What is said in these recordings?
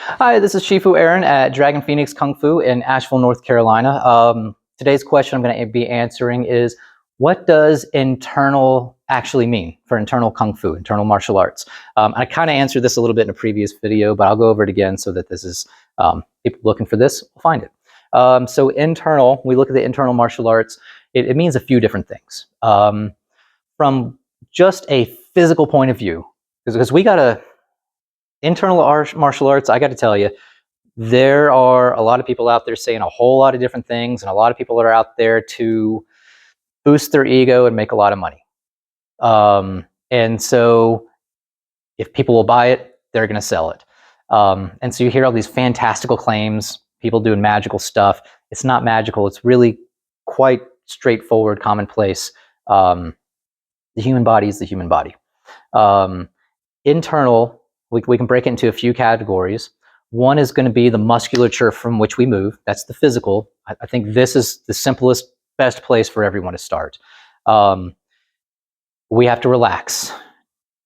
Hi, this is Shifu Aaron at Dragon Phoenix Kung Fu in Asheville, North Carolina. Today's question I'm going to be answering is, what does internal actually mean for internal Kung Fu, internal martial arts? I kind of answered this a little bit in a previous video, but I'll go over it again so that this is, people looking for this will find it. So internal, we look at the internal martial arts, it means a few different things. From just a physical point of view, because we got to, internal martial arts, I got to tell you, there are a lot of people out there saying a whole lot of different things, and a lot of people are out there to boost their ego and make a lot of money. And so if people will buy it, they're going to sell it. And so you hear all these fantastical claims, people doing magical stuff. It's not magical. It's really quite straightforward, commonplace. The human body is the human body. Internal, we can break it into a few categories. One is going to be the musculature from which we move. That's the physical. I think this is the simplest, best place for everyone to start. We have to relax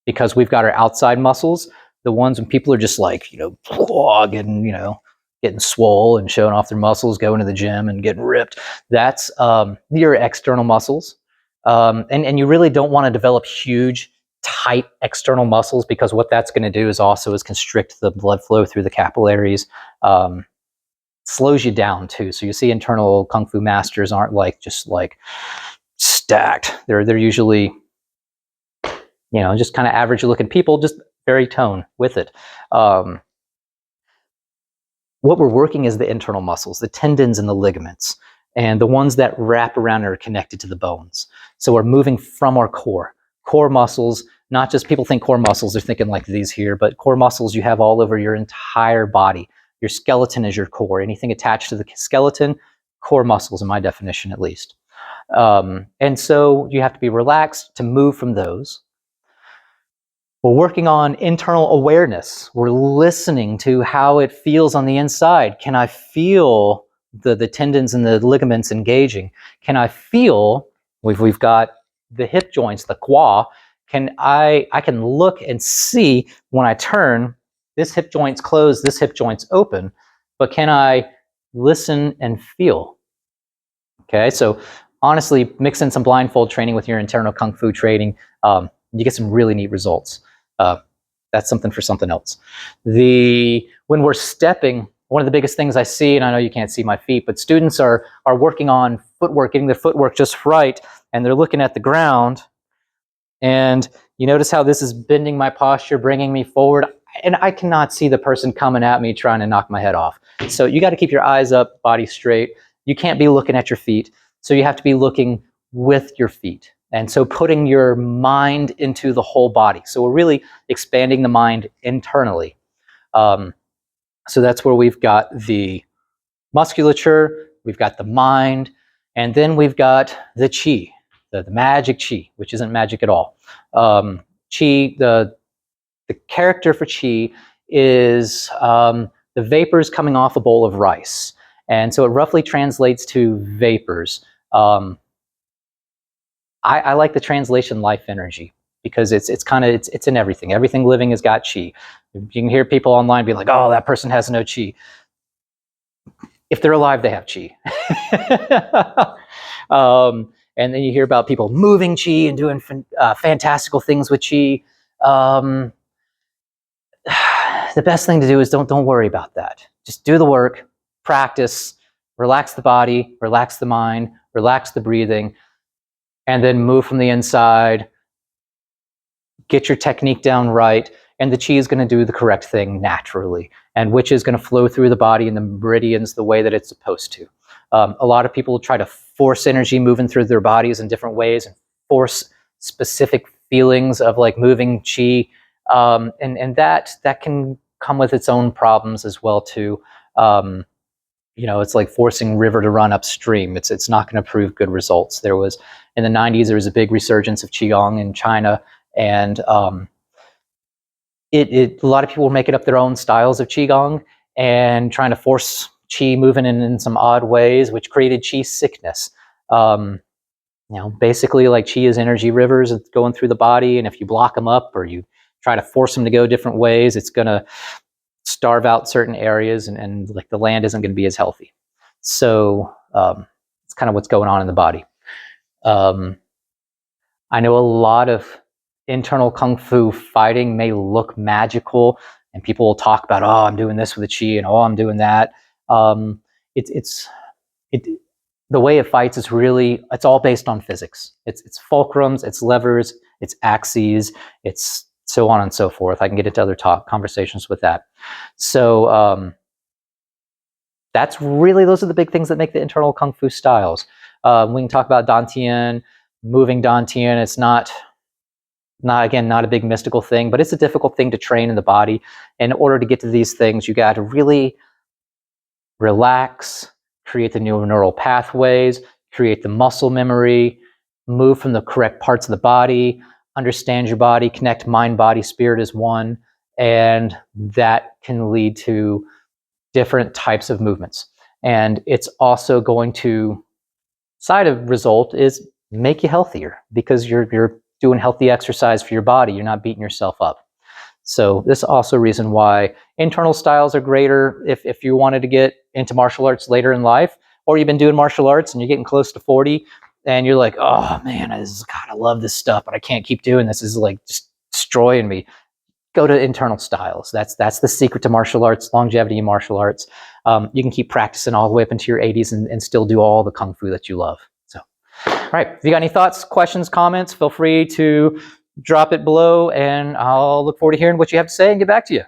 because we've got our outside muscles, the ones when people are just like, getting swole and showing off their muscles, going to the gym and getting ripped. That's your external muscles. And you really don't want to develop huge, tight external muscles, because what that's going to do is constrict the blood flow through the capillaries. Slows you down too. So you see internal Kung Fu masters aren't just stacked. They're usually, just kind of average looking people, just very tone with it. What we're working is the internal muscles, the tendons and the ligaments, and the ones that wrap around and are connected to the bones. So we're moving from our core muscles. Not just, people think core muscles, they're thinking like these here, but core muscles you have all over your entire body. Your skeleton is your core. Anything attached to the skeleton, core muscles in my definition at least. And so you have to be relaxed to move from those. We're working on internal awareness. We're listening to how it feels on the inside. Can I feel the tendons and the ligaments engaging? Can I feel, we've got the hip joints, the quad. I can look and see when I turn, this hip joint's closed, this hip joint's open, but can I listen and feel? Okay, so honestly, mix in some blindfold training with your internal Kung Fu training, you get some really neat results. That's something for something else. When we're stepping, one of the biggest things I see, and I know you can't see my feet, but students are working on footwork, getting their footwork just right, and they're looking at the ground, and you notice how this is bending my posture, bringing me forward, and I cannot see the person coming at me trying to knock my head off. So you got to keep your eyes up, body straight. You can't be looking at your feet, so you have to be looking with your feet. And so putting your mind into the whole body. So we're really expanding the mind internally. So that's where we've got the musculature, we've got the mind, and then we've got the chi, the magic chi, which isn't magic at all. Chi, the character for chi is the vapors coming off a bowl of rice. And so it roughly translates to vapors. I like the translation life energy, because it's in everything. Everything living has got chi. You can hear people online be like, oh, that person has no chi. If they're alive, they have chi. And then you hear about people moving chi and doing fantastical things with chi. The best thing to do is don't worry about that. Just do the work, practice, relax the body, relax the mind, relax the breathing, and then move from the inside, get your technique down right, and the chi is going to do the correct thing naturally, and which is going to flow through the body and the meridians the way that it's supposed to. A lot of people try to force energy moving through their bodies in different ways and force specific feelings of like moving chi, and that can come with its own problems as well too. It's like forcing river to run upstream. It's not going to prove good results. There was, in the 90s, there was a big resurgence of Qigong in China, and a lot of people were making up their own styles of Qigong and trying to force Qi moving in some odd ways, which created Qi sickness. Basically, like, Qi is energy rivers going through the body, and if you block them up or you try to force them to go different ways, it's going to starve out certain areas, and like the land isn't going to be as healthy. So it's kind of what's going on in the body. I know a lot of internal kung fu fighting may look magical, and people will talk about, oh, I'm doing this with the chi, and oh, I'm doing that. It's the way it fights is really, it's all based on physics. It's fulcrums, it's levers, it's axes, it's so on and so forth. I can get into other conversations with that. So that's really, those are the big things that make the internal kung fu styles. We can talk about dantian, moving dantian. It's not a big mystical thing, but it's a difficult thing to train in the body. In order to get to these things, you got to really relax, create the new neural pathways, create the muscle memory, move from the correct parts of the body, understand your body, connect mind, body, spirit as one, and that can lead to different types of movements. And it's also going to, side of result is make you healthier, because you're doing healthy exercise for your body. You're not beating yourself up. So this is also a reason why internal styles are greater if you wanted to get into martial arts later in life, or you've been doing martial arts and you're getting close to 40 and you're like, oh man, God, I love this stuff, but I can't keep doing this. This is like just destroying me. Go to internal styles. That's the secret to martial arts, longevity in martial arts. You can keep practicing all the way up into your 80s and still do all the kung fu that you love. So, all right, if you got any thoughts, questions, comments, feel free to drop it below, and I'll look forward to hearing what you have to say and get back to you.